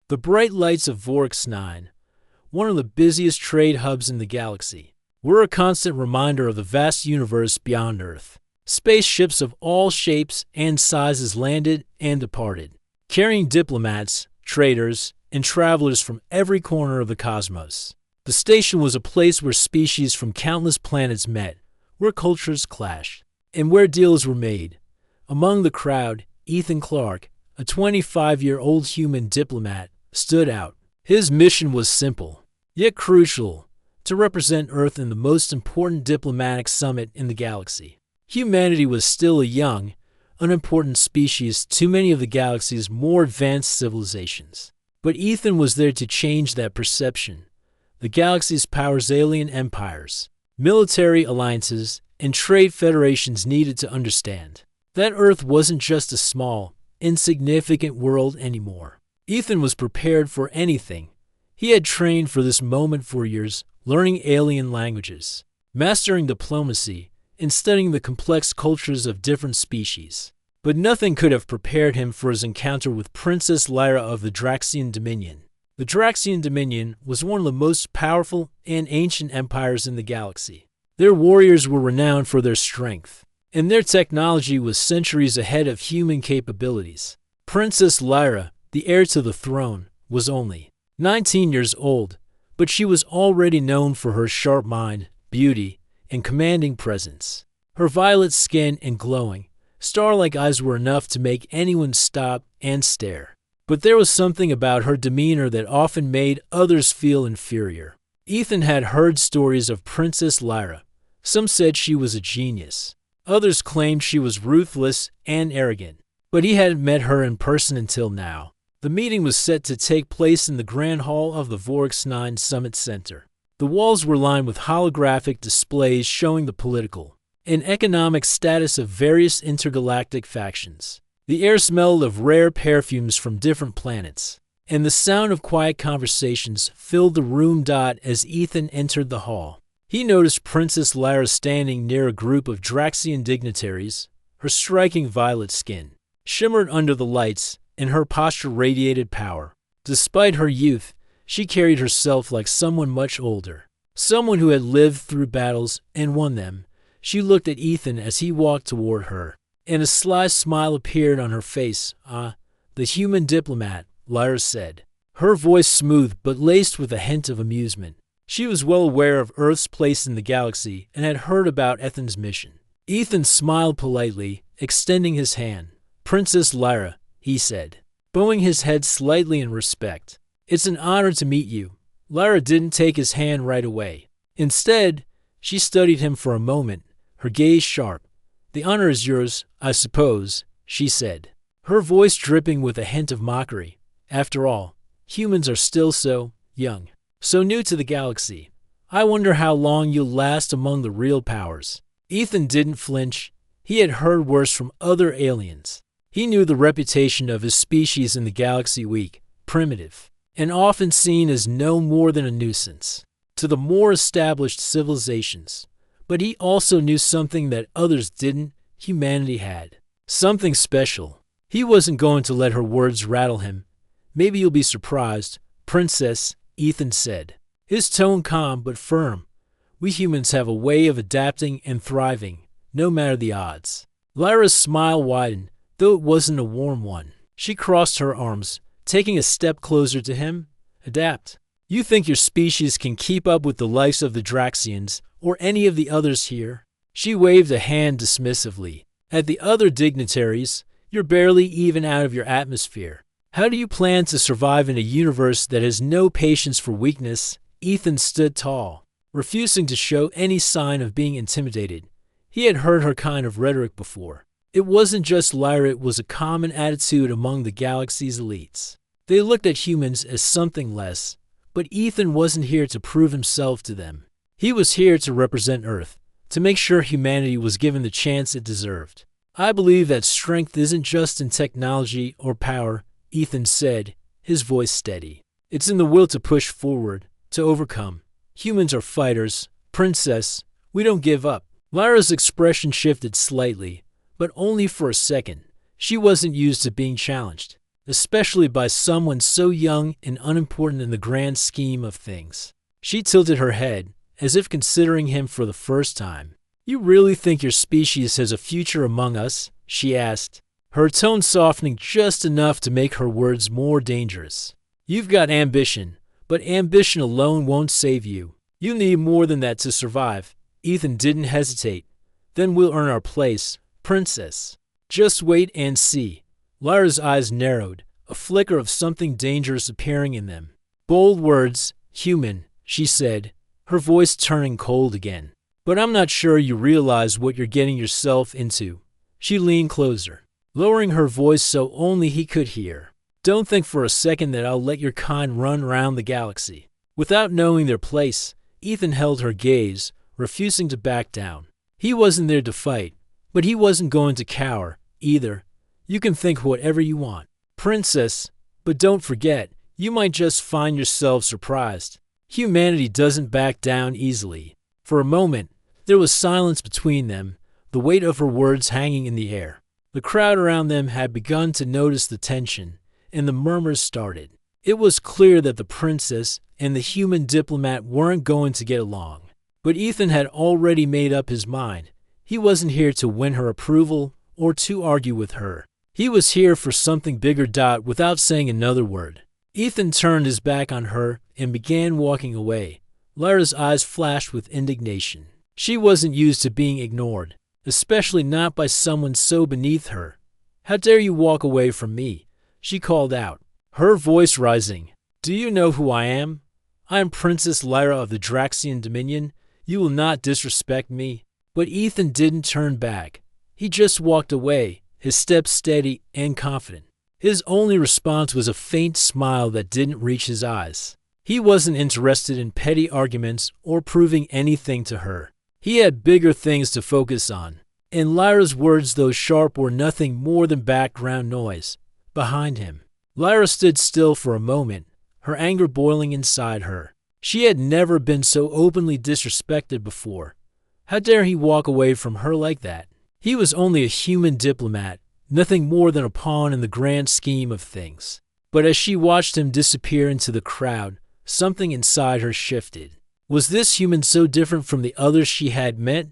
The bright lights of Orcs 9, one of the busiest trade hubs in the galaxy, were a constant reminder of the vast universe beyond Earth. Spaceships of all shapes and sizes landed and departed, carrying diplomats, traders, and travelers from every corner of the cosmos. The station was a place where species from countless planets met, where cultures clashed, and where deals were made. Among the crowd, Ethan Clark, a 25-year-old human diplomat, stood out. His mission was simple, yet crucial, to represent Earth in the most important diplomatic summit in the galaxy. Humanity was still a young, unimportant species to many of the galaxy's more advanced civilizations. But Ethan was there to change that perception. The galaxy's powers, alien empires, military alliances, and trade federations needed to understand that Earth wasn't just a small, insignificant world anymore. Ethan was prepared for anything. He had trained for this moment for years, learning alien languages, mastering diplomacy, and studying the complex cultures of different species. But nothing could have prepared him for his encounter with Princess Lyra of the Draxian Dominion. The Draxian Dominion was one of the most powerful and ancient empires in the galaxy. Their warriors were renowned for their strength, and their technology was centuries ahead of human capabilities. Princess Lyra, the heir to the throne, was only 19 years old, but she was already known for her sharp mind, beauty, and commanding presence. Her violet skin and glowing, star-like eyes were enough to make anyone stop and stare. But there was something about her demeanor that often made others feel inferior. Ethan had heard stories of Princess Lyra. Some said she was a genius. Others claimed she was ruthless and arrogant. But he hadn't met her in person until now. The meeting was set to take place in the Grand Hall of the Orcs 9 Summit Center. The walls were lined with holographic displays showing the political and economic status of various intergalactic factions. The air smelled of rare perfumes from different planets, and the sound of quiet conversations filled the room. As Ethan entered the hall, he noticed Princess Lyra standing near a group of Draxian dignitaries. Her striking violet skin shimmered under the lights, and her posture radiated power. Despite her youth, she carried herself like someone much older, someone who had lived through battles and won them. She looked at Ethan as he walked toward her, and a sly smile appeared on her face. "Ah, the human diplomat," Lyra said, her voice smooth but laced with a hint of amusement. She was well aware of Earth's place in the galaxy and had heard about Ethan's mission. Ethan smiled politely, extending his hand. "Princess Lyra," he said, bowing his head slightly in respect. "It's an honor to meet you." Lyra didn't take his hand right away. Instead, she studied him for a moment, her gaze sharp. "The honor is yours, I suppose," she said, her voice dripping with a hint of mockery. "After all, humans are still so young, so new to the galaxy. I wonder how long you'll last among the real powers." Ethan didn't flinch. He had heard worse from other aliens. He knew the reputation of his species in the galaxy: weak, primitive, and often seen as no more than a nuisance to the more established civilizations. But he also knew something that others didn't. Humanity had something special. He wasn't going to let her words rattle him. "Maybe you'll be surprised, Princess," Ethan said, his tone calm but firm. "We humans have a way of adapting and thriving, no matter the odds." Lyra's smile widened, though it wasn't a warm one. She crossed her arms, taking a step closer to him. "Adapt? You think your species can keep up with the likes of the Draxians or any of the others here?" She waved a hand dismissively at the other dignitaries. "You're barely even out of your atmosphere. How do you plan to survive in a universe that has no patience for weakness?" Ethan stood tall, refusing to show any sign of being intimidated. He had heard her kind of rhetoric before. It wasn't just Lyra, it was a common attitude among the galaxy's elites. They looked at humans as something less, but Ethan wasn't here to prove himself to them. He was here to represent Earth, to make sure humanity was given the chance it deserved. "I believe that strength isn't just in technology or power," Ethan said, his voice steady. "It's in the will to push forward, to overcome. Humans are fighters. Princess, we don't give up." Lyra's expression shifted slightly, but only for a second. She wasn't used to being challenged. especially by someone so young and unimportant in the grand scheme of things. She tilted her head, as if considering him for the first time. "You really think your species has a future among us?" she asked, her tone softening just enough to make her words more dangerous. "You've got ambition, but ambition alone won't save you. You need more than that to survive." Ethan didn't hesitate. "Then we'll earn our place, princess. Just wait and see." Lyra's eyes narrowed, a flicker of something dangerous appearing in them. "Bold words, human," she said, her voice turning cold again. "But I'm not sure you realize what you're getting yourself into." She leaned closer, lowering her voice so only he could hear. "Don't think for a second that I'll let your kind run around the galaxy." Without knowing their place, Ethan held her gaze, refusing to back down. He wasn't there to fight, but he wasn't going to cower, either. "You can think whatever you want, princess, but don't forget, you might just find yourself surprised. Humanity doesn't back down easily." For a moment, there was silence between them, the weight of her words hanging in the air. The crowd around them had begun to notice the tension, and the murmurs started. It was clear that the princess and the human diplomat weren't going to get along. But Ethan had already made up his mind. He wasn't here to win her approval or to argue with her. He was here for something bigger. Without saying another word, Ethan turned his back on her and began walking away. Lyra's eyes flashed with indignation. She wasn't used to being ignored, especially not by someone so beneath her. "How dare you walk away from me?" she called out, her voice rising. "Do you know who I am? I am Princess Lyra of the Draxian Dominion. You will not disrespect me." But Ethan didn't turn back. He just walked away, his steps steady and confident. His only response was a faint smile that didn't reach his eyes. He wasn't interested in petty arguments or proving anything to her. He had bigger things to focus on. And Lyra's words, though sharp, were nothing more than background noise. Behind him, Lyra stood still for a moment, her anger boiling inside her. She had never been so openly disrespected before. How dare he walk away from her like that? He was only a human diplomat, nothing more than a pawn in the grand scheme of things. But as she watched him disappear into the crowd, something inside her shifted. Was this human so different from the others she had met?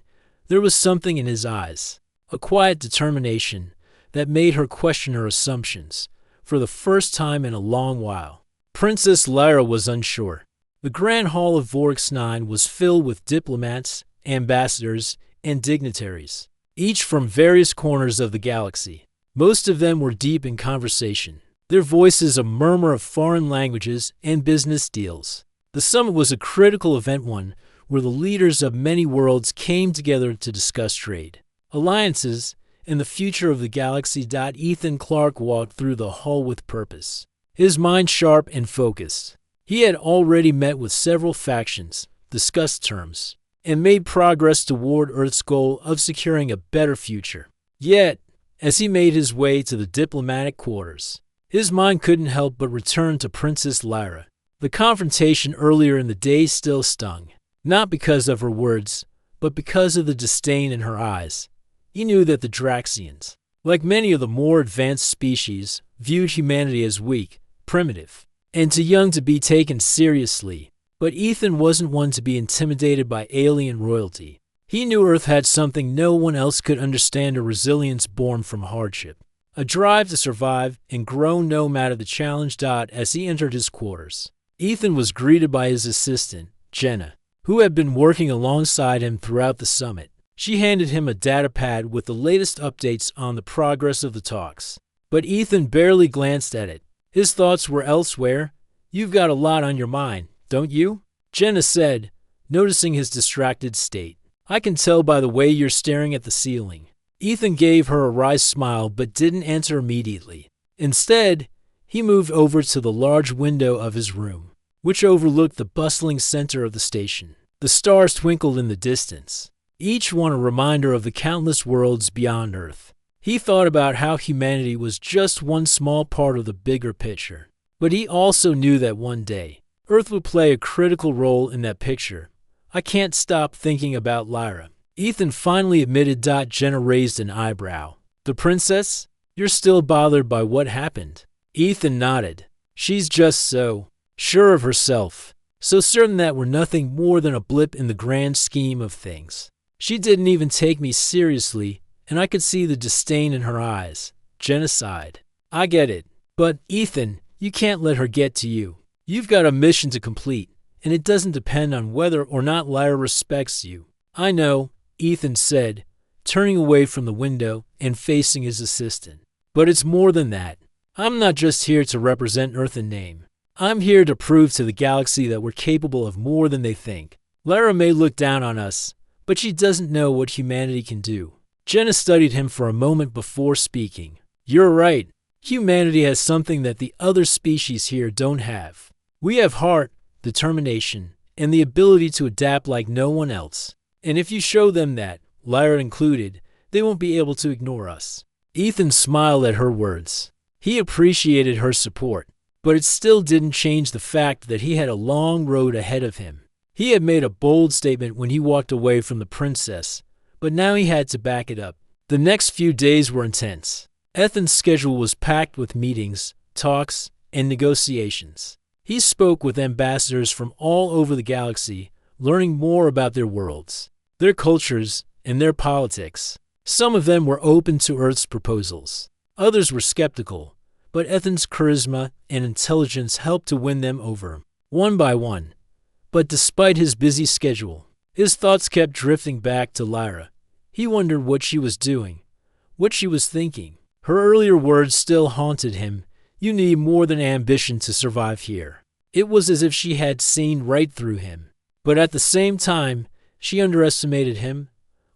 There was something in his eyes, a quiet determination, that made her question her assumptions, for the first time in a long while. Princess Lyra was unsure. The Grand Hall of Orcs 9 was filled with diplomats, ambassadors, and dignitaries, each from various corners of the galaxy. Most of them were deep in conversation, their voices a murmur of foreign languages and business deals. The summit was a critical event, one where the leaders of many worlds came together to discuss trade, alliances, and the future of the galaxy. Ethan Clarke walked through the hall with purpose, his mind sharp and focused. He had already met with several factions, discussed terms, and made progress toward Earth's goal of securing a better future. Yet, as he made his way to the diplomatic quarters, his mind couldn't help but return to Princess Lyra. The confrontation earlier in the day still stung, not because of her words, but because of the disdain in her eyes. He knew that the Draxians, like many of the more advanced species, viewed humanity as weak, primitive, and too young to be taken seriously. But Ethan wasn't one to be intimidated by alien royalty. He knew Earth had something no one else could understand, a resilience born from hardship, a drive to survive and grow no matter the challenge. As he entered his quarters, Ethan was greeted by his assistant, Jenna, who had been working alongside him throughout the summit. She handed him a data pad with the latest updates on the progress of the talks. But Ethan barely glanced at it. His thoughts were elsewhere. "You've got a lot on your mind, don't you?" Jenna said, noticing his distracted state. "I can tell by the way you're staring at the ceiling." Ethan gave her a wry smile but didn't answer immediately. Instead, he moved over to the large window of his room, which overlooked the bustling center of the station. The stars twinkled in the distance, each one a reminder of the countless worlds beyond Earth. He thought about how humanity was just one small part of the bigger picture. But he also knew that one day, Earth would play a critical role in that picture. "I can't stop thinking about Lyra," Ethan finally admitted. Jenna raised an eyebrow. "The princess? You're still bothered by what happened?" Ethan nodded. She's just so sure of herself, so certain that we're nothing more than a blip in the grand scheme of things. She didn't even take me seriously, and I could see the disdain in her eyes. Genocide. I get it. But, Ethan, you can't let her get to you. You've got a mission to complete, and it doesn't depend on whether or not Lyra respects you. I know, Ethan said, turning away from the window and facing his assistant. But it's more than that. I'm not just here to represent Earth in name. I'm here to prove to the galaxy that we're capable of more than they think. Lyra may look down on us, but she doesn't know what humanity can do. Jenna studied him for a moment before speaking. You're right. Humanity has something that the other species here don't have. We have heart, determination, and the ability to adapt like no one else. And if you show them that, Lyra included, they won't be able to ignore us. Ethan smiled at her words. He appreciated her support, but it still didn't change the fact that he had a long road ahead of him. He had made a bold statement when he walked away from the princess, but now he had to back it up. The next few days were intense. Ethan's schedule was packed with meetings, talks, and negotiations. He spoke with ambassadors from all over the galaxy, learning more about their worlds, their cultures, and their politics. Some of them were open to Earth's proposals. Others were skeptical, but Ethan's charisma and intelligence helped to win them over, one by one. But despite his busy schedule, his thoughts kept drifting back to Lyra. He wondered what she was doing, what she was thinking. Her earlier words still haunted him. You need more than ambition to survive here. It was as if she had seen right through him. But at the same time, she underestimated him.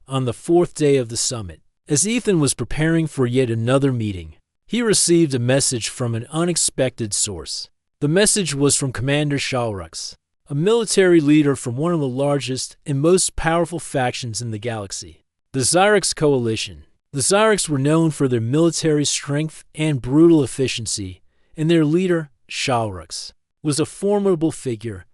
On the fourth day of the summit, as Ethan was preparing for yet another meeting, he received a message from an unexpected source. The message was from Commander Shalrux, a military leader from one of the largest and most powerful factions in the galaxy, the Xyrex Coalition. The Xyrex were known for their military strength and brutal efficiency, and their leader, Shalrux, was a formidable figure.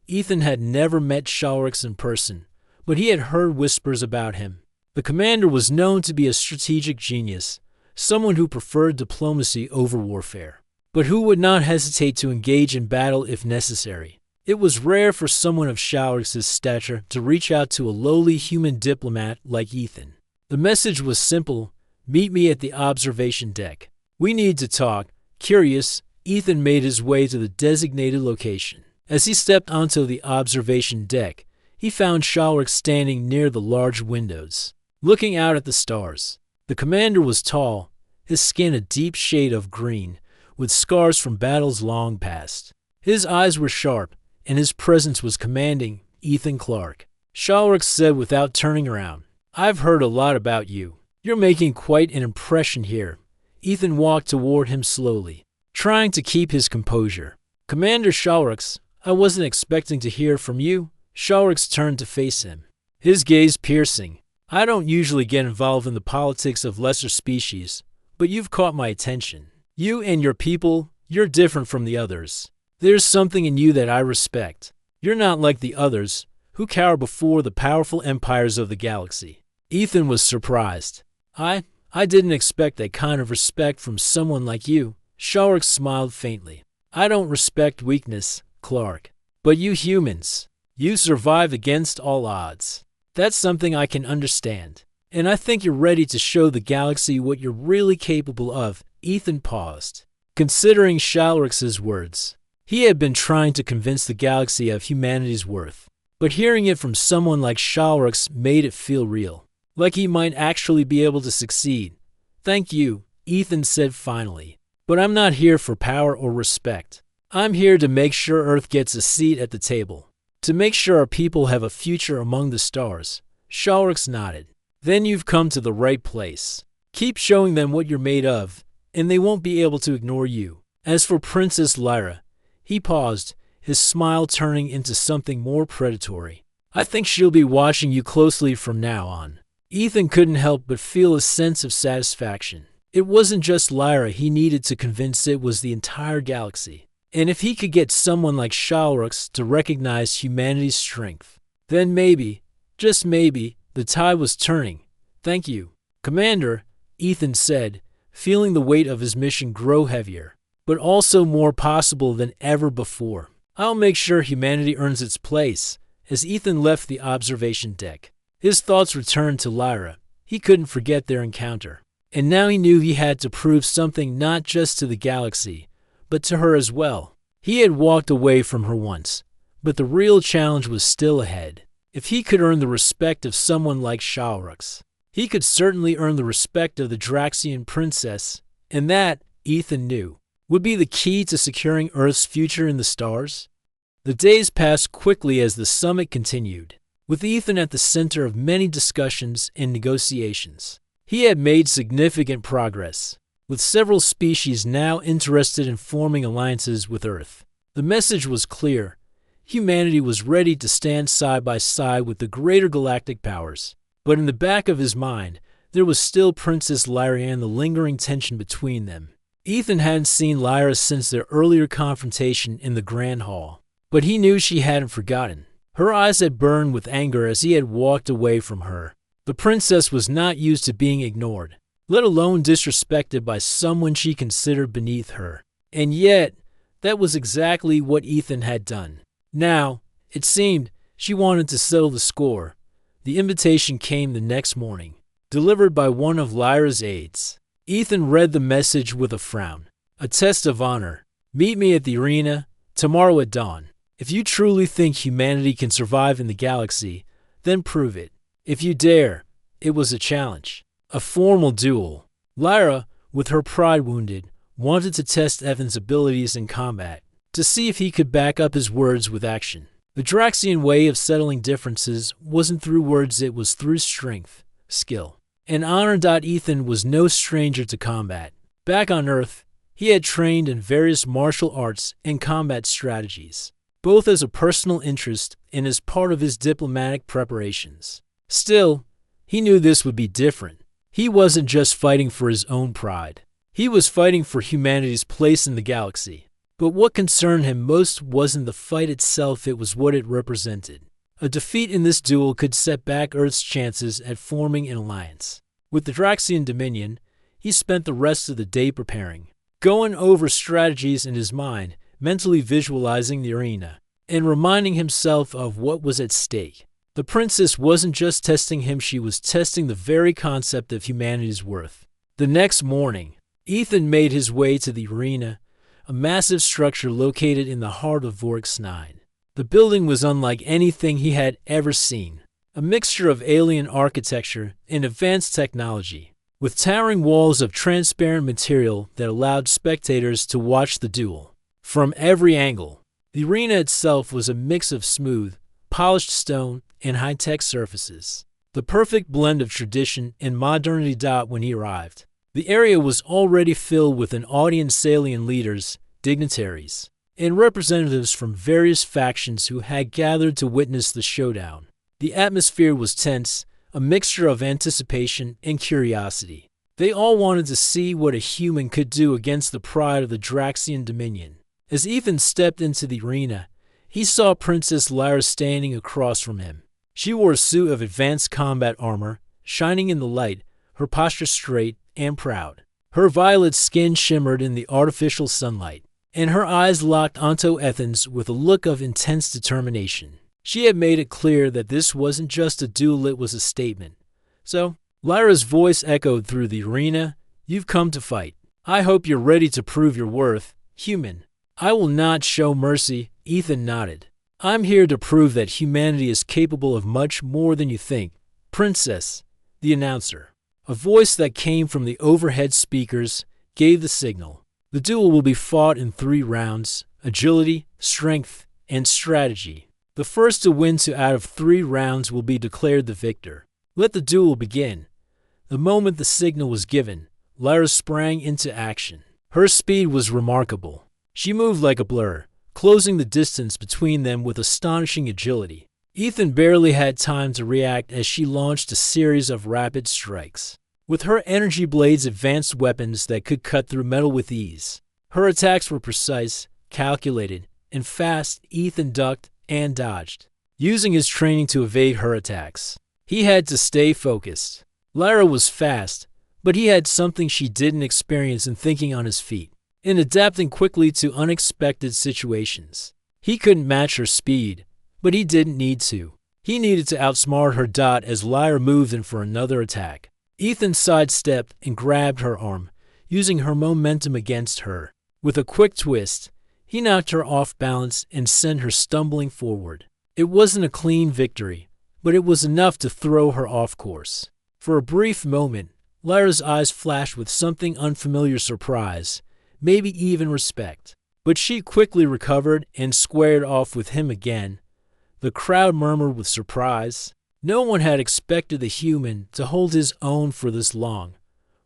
Ethan had never met Shalrux in person, but he had heard whispers about him. The commander was known to be a strategic genius, someone who preferred diplomacy over warfare, but who would not hesitate to engage in battle if necessary. It was rare for someone of Shalrux's stature to reach out to a lowly human diplomat like Ethan. The message was simple: meet me at the observation deck. We need to talk. Curious, Ethan made his way to the designated location. As he stepped onto the observation deck, he found Shalrux standing near the large windows, looking out at the stars. The commander was tall, his skin a deep shade of green, with scars from battles long past. His eyes were sharp, and his presence was commanding. Ethan Clark, Shalrux said without turning around. I've heard a lot about you. You're making quite an impression here. Ethan walked toward him slowly, trying to keep his composure. Commander Shalrux, I wasn't expecting to hear from you. Shalrux turned to face him, his gaze piercing. I don't usually get involved in the politics of lesser species, but you've caught my attention. You and your people, you're different from the others. There's something in you that I respect. You're not like the others, who cower before the powerful empires of the galaxy. Ethan was surprised. I didn't expect that kind of respect from someone like you. Shalrux smiled faintly. I don't respect weakness, Clark. But you humans, you survive against all odds. That's something I can understand. And I think you're ready to show the galaxy what you're really capable of. Ethan paused, considering Shalrux's words. He had been trying to convince the galaxy of humanity's worth, but hearing it from someone like Shalrux made it feel real, like he might actually be able to succeed. Thank you, Ethan said finally, but I'm not here for power or respect. I'm here to make sure Earth gets a seat at the table, to make sure our people have a future among the stars. Shalrux nodded. Then you've come to the right place. Keep showing them what you're made of, and they won't be able to ignore you. As for Princess Lyra, he paused, his smile turning into something more predatory. I think she'll be watching you closely from now on. Ethan couldn't help but feel a sense of satisfaction. It wasn't just Lyra he needed to convince, it was the entire galaxy. And if he could get someone like Shalrux to recognize humanity's strength, then maybe, just maybe, the tide was turning. Thank you, Commander, Ethan said, feeling the weight of his mission grow heavier. but also more possible than ever before. I'll make sure humanity earns its place. As Ethan left the observation deck, his thoughts returned to Lyra. He couldn't forget their encounter. And now he knew he had to prove something not just to the galaxy, but to her as well. He had walked away from her once, but the real challenge was still ahead. If he could earn the respect of someone like Orcs, he could certainly earn the respect of the Draxian princess, and that, Ethan knew, would be the key to securing Earth's future in the stars. The days passed quickly as the summit continued, with Ethan at the center of many discussions and negotiations. He had made significant progress, with several species now interested in forming alliances with Earth. The message was clear. Humanity was ready to stand side by side with the greater galactic powers. But in the back of his mind, there was still Princess Lyra and the lingering tension between them. Ethan hadn't seen Lyra since their earlier confrontation in the Grand Hall, but he knew she hadn't forgotten. Her eyes had burned with anger as he had walked away from her. The princess was not used to being ignored, let alone disrespected by someone she considered beneath her. And yet, that was exactly what Ethan had done. Now, it seemed, she wanted to settle the score. The invitation came the next morning, delivered by one of Lyra's aides. Ethan read the message with a frown. A test of honor. Meet me at the arena, tomorrow at dawn. If you truly think humanity can survive in the galaxy, then prove it. If you dare. It was a challenge. A formal duel. Lyra, with her pride wounded, wanted to test Ethan's abilities in combat, to see if he could back up his words with action. The Draxian way of settling differences wasn't through words, it was through strength, skill. And Ethan was no stranger to combat. Back on Earth, he had trained in various martial arts and combat strategies, both as a personal interest and as part of his diplomatic preparations. Still, he knew this would be different. He wasn't just fighting for his own pride. He was fighting for humanity's place in the galaxy. But what concerned him most wasn't the fight itself, it was what it represented. A defeat in this duel could set back Earth's chances at forming an alliance. With the Draxian Dominion, he spent the rest of the day preparing, going over strategies in his mind, mentally visualizing the arena, and reminding himself of what was at stake. The princess wasn't just testing him, she was testing the very concept of humanity's worth. The next morning, Ethan made his way to the arena, a massive structure located in the heart of Orcs 9. The building was unlike anything he had ever seen, a mixture of alien architecture and advanced technology, with towering walls of transparent material that allowed spectators to watch the duel from every angle. The arena itself was a mix of smooth, polished stone and high-tech surfaces, the perfect blend of tradition and modernity. When he arrived, the area was already filled with an audience, alien leaders, dignitaries, and representatives from various factions who had gathered to witness the showdown. The atmosphere was tense, a mixture of anticipation and curiosity. They all wanted to see what a human could do against the pride of the Draxian Dominion. As Ethan stepped into the arena, he saw Princess Lyra standing across from him. She wore a suit of advanced combat armor, shining in the light, her posture straight and proud. Her violet skin shimmered in the artificial sunlight, and her eyes locked onto Ethan's with a look of intense determination. She had made it clear that this wasn't just a duel, it was a statement. So, Lyra's voice echoed through the arena. You've come to fight. I hope you're ready to prove your worth, human. I will not show mercy, Ethan nodded. I'm here to prove that humanity is capable of much more than you think. Princess, the announcer, a voice that came from the overhead speakers, gave the signal. The duel will be fought in 3 rounds: agility, strength, and strategy. The first to win 2 out of 3 rounds will be declared the victor. Let the duel begin. The moment the signal was given, Lyra sprang into action. Her speed was remarkable. She moved like a blur, closing the distance between them with astonishing agility. Ethan barely had time to react as she launched a series of rapid strikes. With her energy blades, advanced weapons that could cut through metal with ease. Her attacks were precise, calculated, and fast. Ethan ducked and dodged, using his training to evade her attacks. He had to stay focused. Lyra was fast, but he had something she didn't experience in thinking on his feet. in adapting quickly to unexpected situations. He couldn't match her speed, but he didn't need to. He needed to outsmart her. As Lyra moved in for another attack, Ethan sidestepped and grabbed her arm, using her momentum against her. With a quick twist, he knocked her off balance and sent her stumbling forward. It wasn't a clean victory, but it was enough to throw her off course. For a brief moment, Lyra's eyes flashed with something unfamiliar: surprise, maybe even respect. But she quickly recovered and squared off with him again. The crowd murmured with surprise. No one had expected the human to hold his own for this long.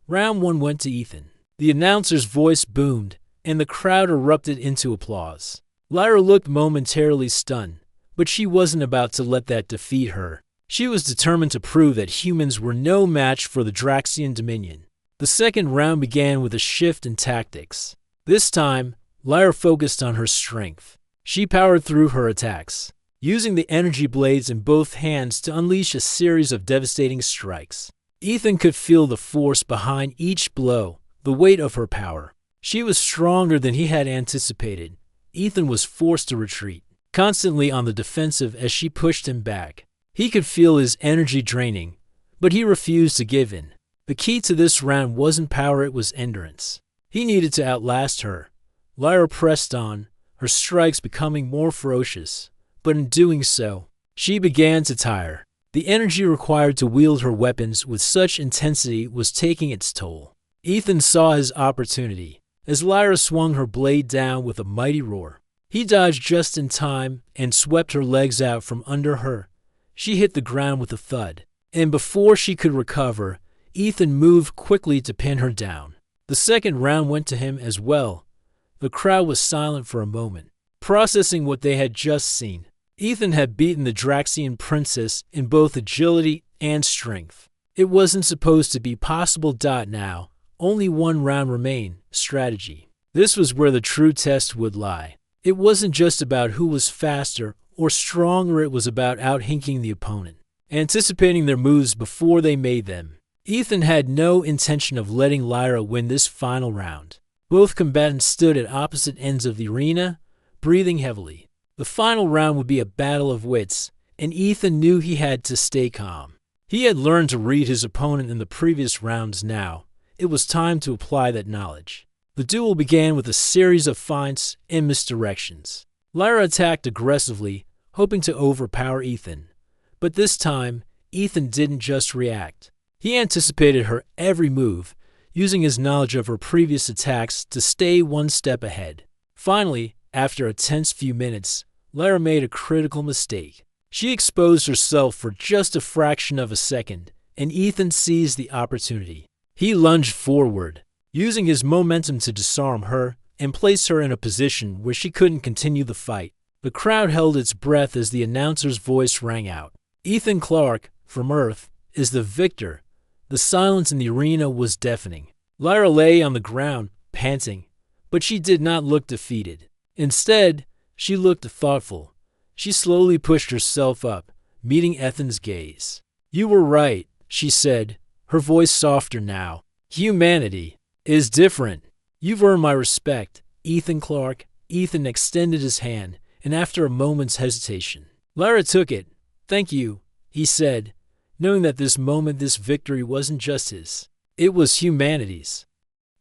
Round 1 went to Ethan. The announcer's voice boomed, and the crowd erupted into applause. Lyra looked momentarily stunned, but she wasn't about to let that defeat her. She was determined to prove that humans were no match for the Draxian Dominion. The second round began with a shift in tactics. This time, Lyra focused on her strength. She powered through her attacks, using the energy blades in both hands to unleash a series of devastating strikes. Ethan could feel the force behind each blow, the weight of her power. She was stronger than he had anticipated. Ethan was forced to retreat, constantly on the defensive as she pushed him back. He could feel his energy draining, but he refused to give in. The key to this round wasn't power, it was endurance. He needed to outlast her. Lyra pressed on, her strikes becoming more ferocious, but in doing so, she began to tire. The energy required to wield her weapons with such intensity was taking its toll. Ethan saw his opportunity as Lyra swung her blade down with a mighty roar. He dodged just in time and swept her legs out from under her. She hit the ground with a thud, and before she could recover, Ethan moved quickly to pin her down. The second round went to him as well. The crowd was silent for a moment, processing what they had just seen. Ethan had beaten the Draxian princess in both agility and strength. It wasn't supposed to be possible. Now, only one round remained: strategy. This was where the true test would lie. It wasn't just about who was faster or stronger, it was about outhinking the opponent, anticipating their moves before they made them. Ethan had no intention of letting Lyra win this final round. Both combatants stood at opposite ends of the arena, breathing heavily. The final round would be a battle of wits, and Ethan knew he had to stay calm. He had learned to read his opponent in the previous rounds. Now, it was time to apply that knowledge. The duel began with a series of feints and misdirections. Lyra attacked aggressively, hoping to overpower Ethan. But this time, Ethan didn't just react. He anticipated her every move, using his knowledge of her previous attacks to stay one step ahead. Finally, after a tense few minutes, Lyra made a critical mistake. She exposed herself for just a fraction of a second, and Ethan seized the opportunity. He lunged forward, using his momentum to disarm her and place her in a position where she couldn't continue the fight. The crowd held its breath as the announcer's voice rang out. Ethan Clark, from Earth, is the victor. The silence in the arena was deafening. Lyra lay on the ground, panting, but she did not look defeated. Instead, she looked thoughtful. She slowly pushed herself up, meeting Ethan's gaze. "You were right," she said, her voice softer now. "Humanity is different. You've earned my respect, Ethan Clark." Ethan extended his hand, and after a moment's hesitation, Lyra took it. "Thank you," he said, knowing that this moment, this victory wasn't just his. It was humanity's.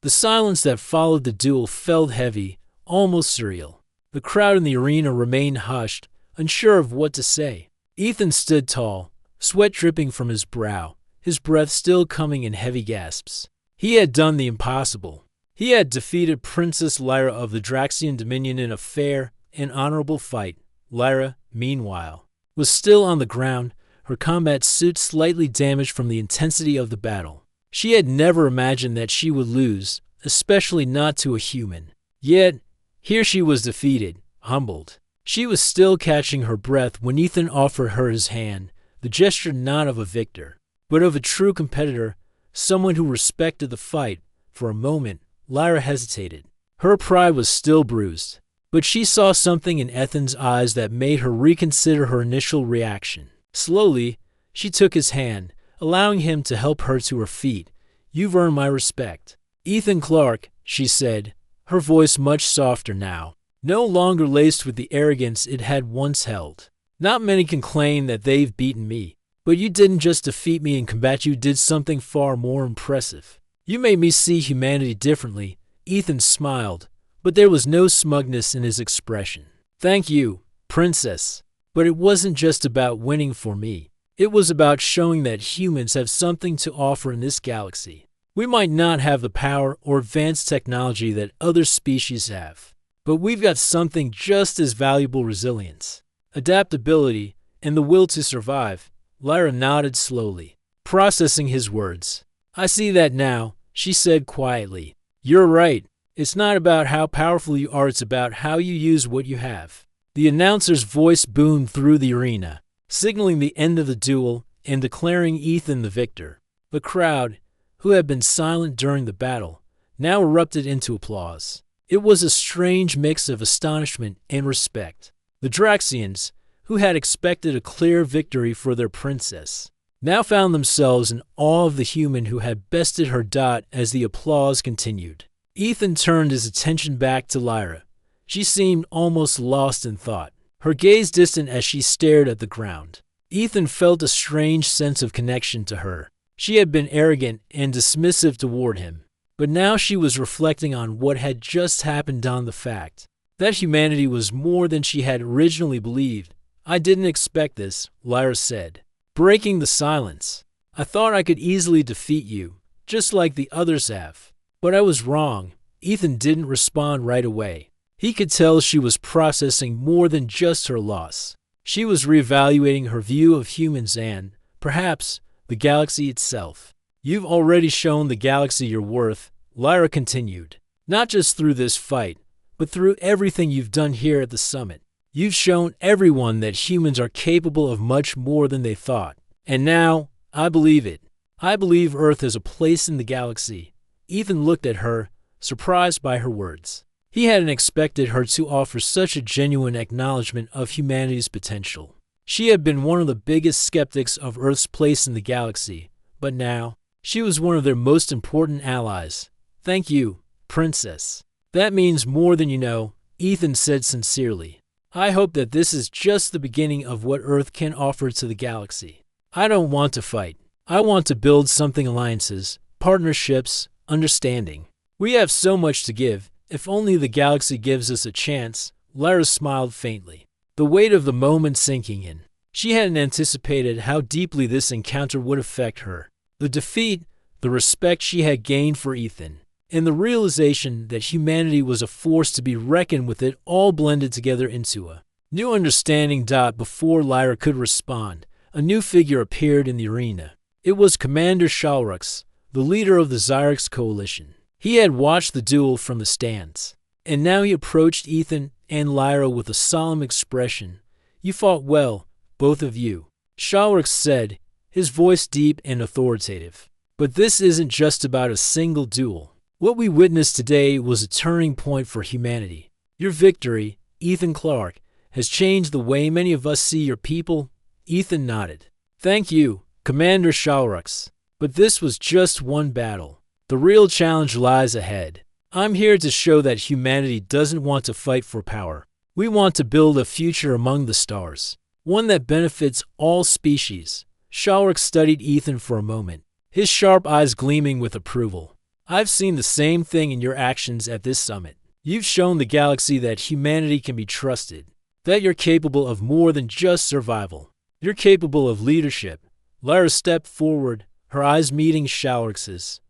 The silence that followed the duel felt heavy, almost surreal. The crowd in the arena remained hushed, unsure of what to say. Ethan stood tall, sweat dripping from his brow, his breath still coming in heavy gasps. He had done the impossible. He had defeated Princess Lyra of the Draxian Dominion in a fair and honorable fight. Lyra, meanwhile, was still on the ground, her combat suit slightly damaged from the intensity of the battle. She had never imagined that she would lose, especially not to a human. Yet, here she was defeated, humbled. She was still catching her breath when Ethan offered her his hand, the gesture not of a victor, but of a true competitor, someone who respected the fight. For a moment, Lyra hesitated. Her pride was still bruised, but she saw something in Ethan's eyes that made her reconsider her initial reaction. Slowly, she took his hand, allowing him to help her to her feet. "You've earned my respect." "Ethan Clark," she said, her voice much softer now, no longer laced with the arrogance it had once held. Not many can claim that they've beaten me, but you didn't just defeat me in combat, you did something far more impressive. You made me see humanity differently. Ethan smiled, but there was no smugness in his expression. Thank you, Princess. But it wasn't just about winning for me. It was about showing that humans have something to offer in this galaxy. We might not have the power or advanced technology that other species have, but we've got something just as valuable: resilience, adaptability, and the will to survive. Lyra nodded slowly, processing his words. I see that now, she said quietly. You're right. It's not about how powerful you are, it's about how you use what you have. The announcer's voice boomed through the arena, signaling the end of the duel and declaring Ethan the victor. The crowd, who had been silent during the battle, now erupted into applause. It was a strange mix of astonishment and respect. The Draxians, who had expected a clear victory for their princess, now found themselves in awe of the human who had bested her. As the applause continued, Ethan turned his attention back to Lyra. She seemed almost lost in thought, her gaze distant as she stared at the ground. Ethan felt a strange sense of connection to her. She had been arrogant and dismissive toward him, but now she was reflecting on what had just happened, on the fact that humanity was more than she had originally believed. I didn't expect this, Lyra said, breaking the silence. I thought I could easily defeat you, just like the others have. But I was wrong. Ethan didn't respond right away. He could tell she was processing more than just her loss. She was reevaluating her view of humans and, perhaps, the galaxy itself. You've already shown the galaxy your worth, Lyra continued. Not just through this fight, but through everything you've done here at the summit. You've shown everyone that humans are capable of much more than they thought. And now, I believe it. I believe Earth has a place in the galaxy. Ethan looked at her, surprised by her words. He hadn't expected her to offer such a genuine acknowledgement of humanity's potential. She had been one of the biggest skeptics of Earth's place in the galaxy, but now, she was one of their most important allies. Thank you, Princess. That means more than you know, Ethan said sincerely. I hope that this is just the beginning of what Earth can offer to the galaxy. I don't want to fight. I want to build something: alliances, partnerships, understanding. We have so much to give. If only the galaxy gives us a chance. Lyra smiled faintly, the weight of the moment sinking in. She hadn't anticipated how deeply this encounter would affect her. The defeat, the respect she had gained for Ethan, and the realization that humanity was a force to be reckoned with, it all blended together into a new understanding. Before Lyra could respond, a new figure appeared in the arena. It was Commander Shalrux, the leader of the Xyrex coalition. He had watched the duel from the stands, and now he approached Ethan and Lyra with a solemn expression. You fought well, both of you, Shalrux said, his voice deep and authoritative. But this isn't just about a single duel. What we witnessed today was a turning point for humanity. Your victory, Ethan Clark, has changed the way many of us see your people. Ethan nodded. Thank you, Commander Shalrux. But this was just one battle. The real challenge lies ahead. I'm here to show that humanity doesn't want to fight for power. We want to build a future among the stars, one that benefits all species. Shalrux studied Ethan for a moment, his sharp eyes gleaming with approval. I've seen the same thing in your actions at this summit. You've shown the galaxy that humanity can be trusted, that you're capable of more than just survival. You're capable of leadership. Lyra stepped forward, her eyes meeting Shalrux's.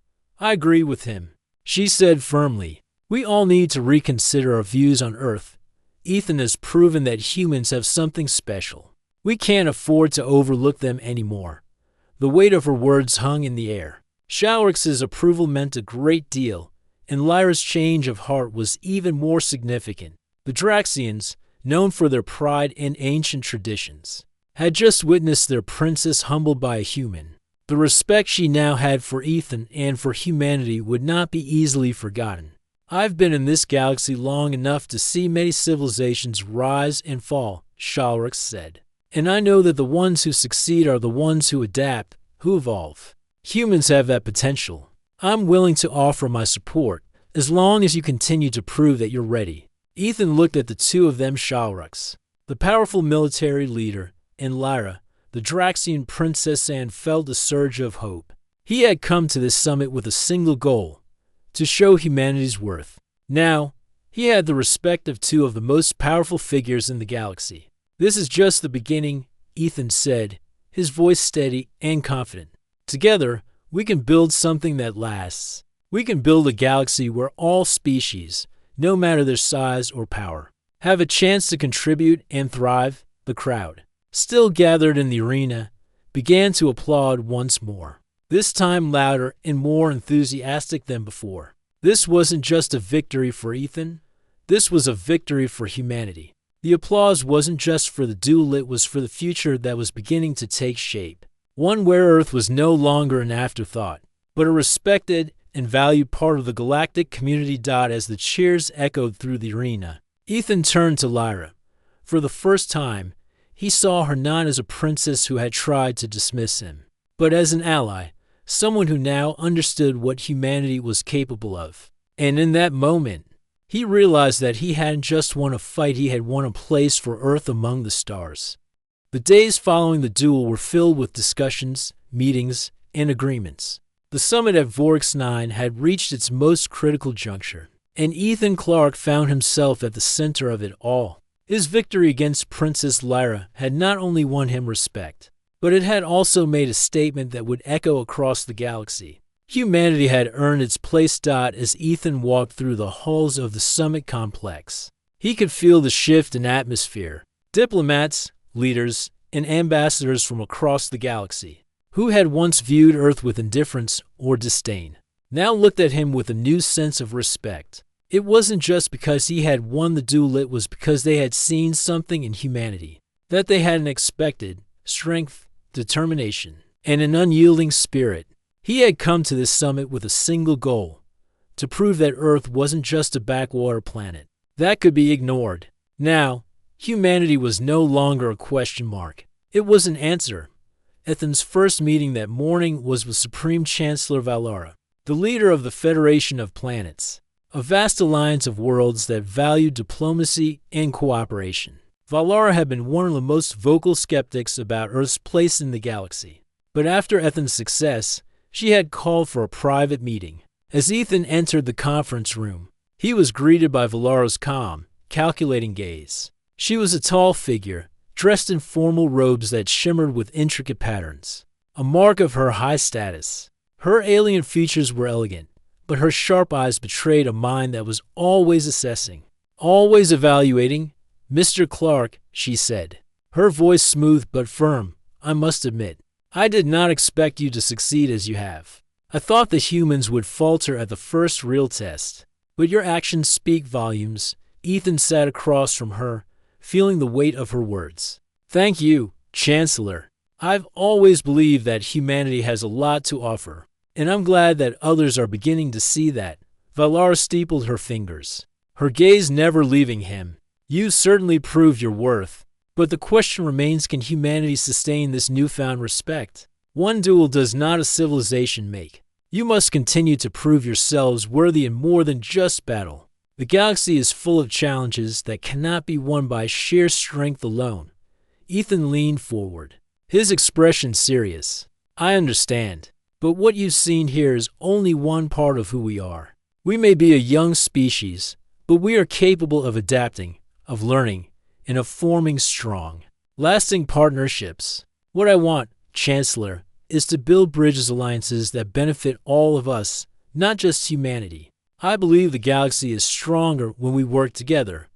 I agree with him, she said firmly. We all need to reconsider our views on Earth. Ethan has proven that humans have something special. We can't afford to overlook them anymore. The weight of her words hung in the air. Shalrux's approval meant a great deal, and Lyra's change of heart was even more significant. The Draxians, known for their pride and ancient traditions, had just witnessed their princess humbled by a human. The respect she now had for Ethan and for humanity would not be easily forgotten. I've been in this galaxy long enough to see many civilizations rise and fall, Shalrux said. And I know that the ones who succeed are the ones who adapt, who evolve. Humans have that potential. I'm willing to offer my support, as long as you continue to prove that you're ready. Ethan looked at the two of them, Shalrux, the powerful military leader, and Lyra, the Draxian princess, and felt a surge of hope. He had come to this summit with a single goal: to show humanity's worth. Now, he had the respect of two of the most powerful figures in the galaxy. "This is just the beginning," Ethan said, his voice steady and confident. "Together, we can build something that lasts. We can build a galaxy where all species, no matter their size or power, have a chance to contribute and thrive." The crowd, still gathered in the arena, began to applaud once more, this time louder and more enthusiastic than before. This wasn't just a victory for Ethan. This was a victory for humanity. The applause wasn't just for the duel, it was for the future that was beginning to take shape. One where Earth was no longer an afterthought, but a respected and valued part of the galactic community. As the cheers echoed through the arena, Ethan turned to Lyra. For the first time, he saw her not as a princess who had tried to dismiss him, but as an ally, someone who now understood what humanity was capable of. And in that moment, he realized that he hadn't just won a fight, he had won a place for Earth among the stars. The days following the duel were filled with discussions, meetings, and agreements. The summit at Vorx 9 had reached its most critical juncture, and Ethan Clarke found himself at the center of it all. His victory against Princess Lyra had not only won him respect, but it had also made a statement that would echo across the galaxy. Humanity had earned its place. As Ethan walked through the halls of the summit complex, he could feel the shift in atmosphere. Diplomats, leaders, and ambassadors from across the galaxy, who had once viewed Earth with indifference or disdain, now looked at him with a new sense of respect. It wasn't just because he had won the duel, it was because they had seen something in humanity that they hadn't expected: strength, determination, and an unyielding spirit. He had come to this summit with a single goal: to prove that Earth wasn't just a backwater planet that could be ignored. Now, humanity was no longer a question mark. It was an answer. Ethan's first meeting that morning was with Supreme Chancellor Valara, the leader of the Federation of Planets, a vast alliance of worlds that valued diplomacy and cooperation. Valara had been one of the most vocal skeptics about Earth's place in the galaxy, but after Ethan's success, she had called for a private meeting. As Ethan entered the conference room, he was greeted by Valara's calm, calculating gaze. She was a tall figure, dressed in formal robes that shimmered with intricate patterns, a mark of her high status. Her alien features were elegant, but her sharp eyes betrayed a mind that was always assessing, always evaluating. "Mr. Clarke," she said, her voice smooth but firm, "I must admit, I did not expect you to succeed as you have. I thought the humans would falter at the first real test, but your actions speak volumes." Ethan sat across from her, feeling the weight of her words. "Thank you, Chancellor. I've always believed that humanity has a lot to offer, and I'm glad that others are beginning to see that." Valara steepled her fingers, her gaze never leaving him. "You certainly proved your worth, but the question remains, can humanity sustain this newfound respect? One duel does not a civilization make. You must continue to prove yourselves worthy in more than just battle. The galaxy is full of challenges that cannot be won by sheer strength alone." Ethan leaned forward, his expression serious. "I understand, but what you've seen here is only one part of who we are. We may be a young species, but we are capable of adapting, of learning, and of forming strong, lasting partnerships. What I want, Chancellor, is to build bridges, alliances that benefit all of us, not just humanity. I believe the galaxy is stronger when we work together."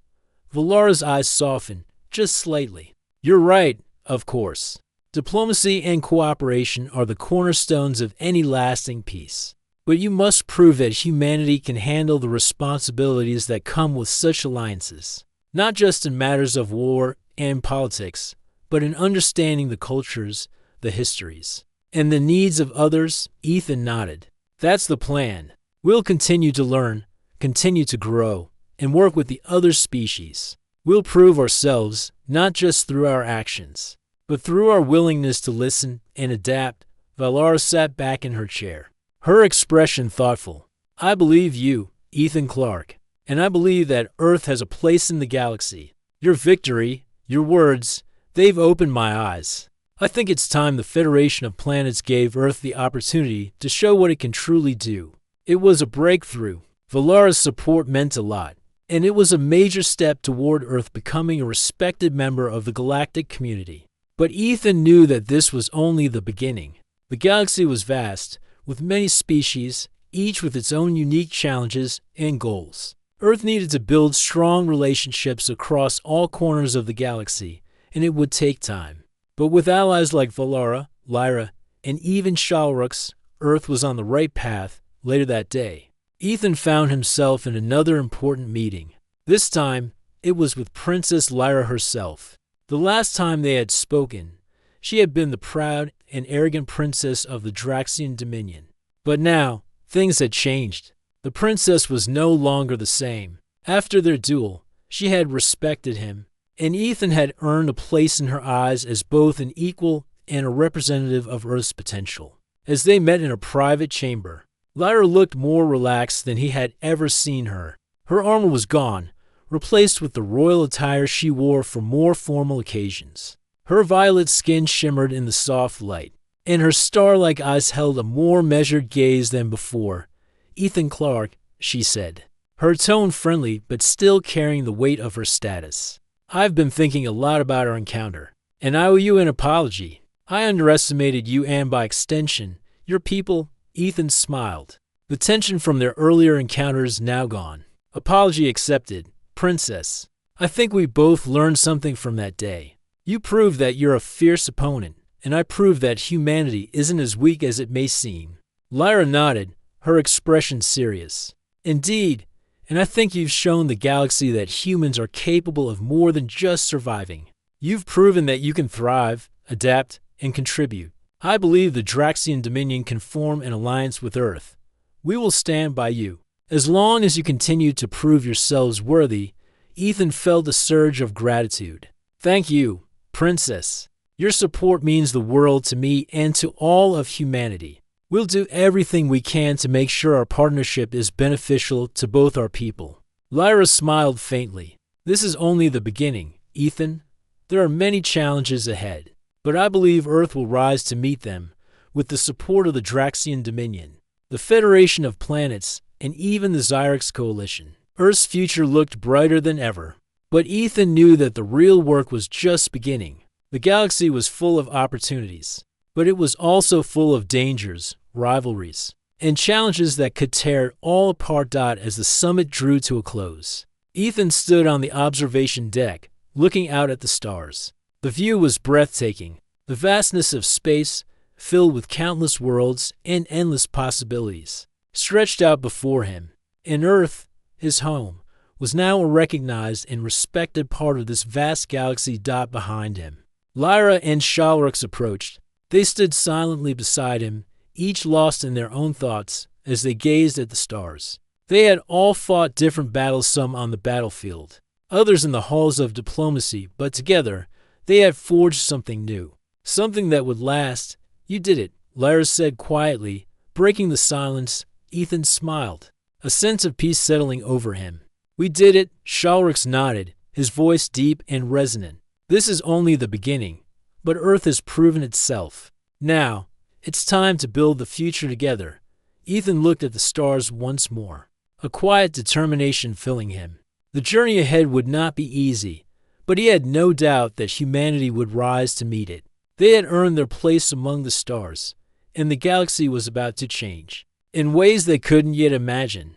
Valara's eyes softened, just slightly. "You're right, of course. Diplomacy and cooperation are the cornerstones of any lasting peace. But you must prove that humanity can handle the responsibilities that come with such alliances, not just in matters of war and politics, but in understanding the cultures, the histories, and the needs of others." Ethan nodded. "That's the plan. We'll continue to learn, continue to grow, and work with the other species. We'll prove ourselves, not just through our actions, but through our willingness to listen and adapt." Valara sat back in her chair, her expression thoughtful. "I believe you," Ethan Clark, and I believe that Earth has a place in the galaxy. Your victory, your words, they've opened my eyes. I think it's time the Federation of Planets gave Earth the opportunity to show what it can truly do. It was a breakthrough. Valara's support meant a lot, and it was a major step toward Earth becoming a respected member of the galactic community. But Ethan knew that this was only the beginning. The galaxy was vast, with many species, each with its own unique challenges and goals. Earth needed to build strong relationships across all corners of the galaxy, and it would take time. But with allies like Valara, Lyra, and even Shalrux, Earth was on the right path. Later that day, Ethan found himself in another important meeting. This time, it was with Princess Lyra herself. The last time they had spoken, she had been the proud and arrogant princess of the Draxian Dominion. But now, things had changed. The princess was no longer the same. After their duel, she had respected him, and Ethan had earned a place in her eyes as both an equal and a representative of Earth's potential. As they met in a private chamber, Lyra looked more relaxed than he had ever seen her. Her armor was gone, replaced with the royal attire she wore for more formal occasions. Her violet skin shimmered in the soft light, and her star-like eyes held a more measured gaze than before. "Ethan Clark," she said, her tone friendly but still carrying the weight of her status. "I've been thinking a lot about our encounter, and I owe you an apology. I underestimated you and, by extension, your people." Ethan smiled. The tension from their earlier encounters now gone. "Apology accepted, Princess. I think we both learned something from that day. You proved that you're a fierce opponent, and I proved that humanity isn't as weak as it may seem." Lyra nodded, her expression serious. "Indeed, and I think you've shown the galaxy that humans are capable of more than just surviving. You've proven that you can thrive, adapt, and contribute. I believe the Draxian Dominion can form an alliance with Earth. We will stand by you. As long as you continue to prove yourselves worthy." Ethan felt a surge of gratitude. "Thank you, Princess. Your support means the world to me and to all of humanity. We'll do everything we can to make sure our partnership is beneficial to both our people." Lyra smiled faintly. "This is only the beginning, Ethan. There are many challenges ahead, but I believe Earth will rise to meet them with the support of the Draxian Dominion, the Federation of Planets, and even the Xyrex Coalition. Earth's future looked brighter than ever. But Ethan knew that the real work was just beginning. The galaxy was full of opportunities, but it was also full of dangers, rivalries, and challenges that could tear it all apart. As the summit drew to a close, Ethan stood on the observation deck, looking out at the stars. The view was breathtaking, the vastness of space, filled with countless worlds and endless possibilities, stretched out before him. And Earth, his home, was now a recognized and respected part of this vast galaxy. Behind him, Lyra and Shalrux approached. They stood silently beside him, each lost in their own thoughts as they gazed at the stars. They had all fought different battles, some on the battlefield, others in the halls of diplomacy, but together they had forged something new, something that would last. "You did it," Lyra said quietly, breaking the silence. Ethan smiled, a sense of peace settling over him. "We did it," Shalrux nodded, his voice deep and resonant. "This is only the beginning, but Earth has proven itself. Now, it's time to build the future together." Ethan looked at the stars once more, a quiet determination filling him. The journey ahead would not be easy, but he had no doubt that humanity would rise to meet it. They had earned their place among the stars, and the galaxy was about to change in ways they couldn't yet imagine.